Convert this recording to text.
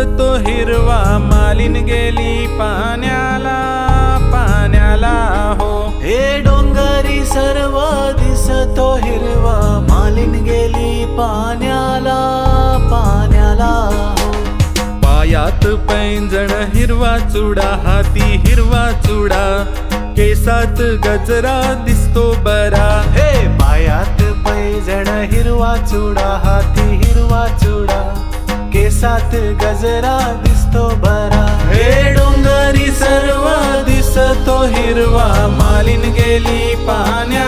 दिसतो हिरवा, मालिन गेली पाण्याला पाण्याला हो. हे डोंगरी सर्व दिसतो हिरवा, मालिन गेली पाण्याला पाण्याला हो. पायात पैंजण हिरवा चुडा, हाती हिरवा चुडा, केसात गजरा दिसतो बरा. हे पायात पैजण हिरवा चुडा, हाती हिरवा चुडा, केसात गजरा दिसतो बरा. हे डोंगरी सर्व दिसतो हिरवा, मालिन गेली पाण्या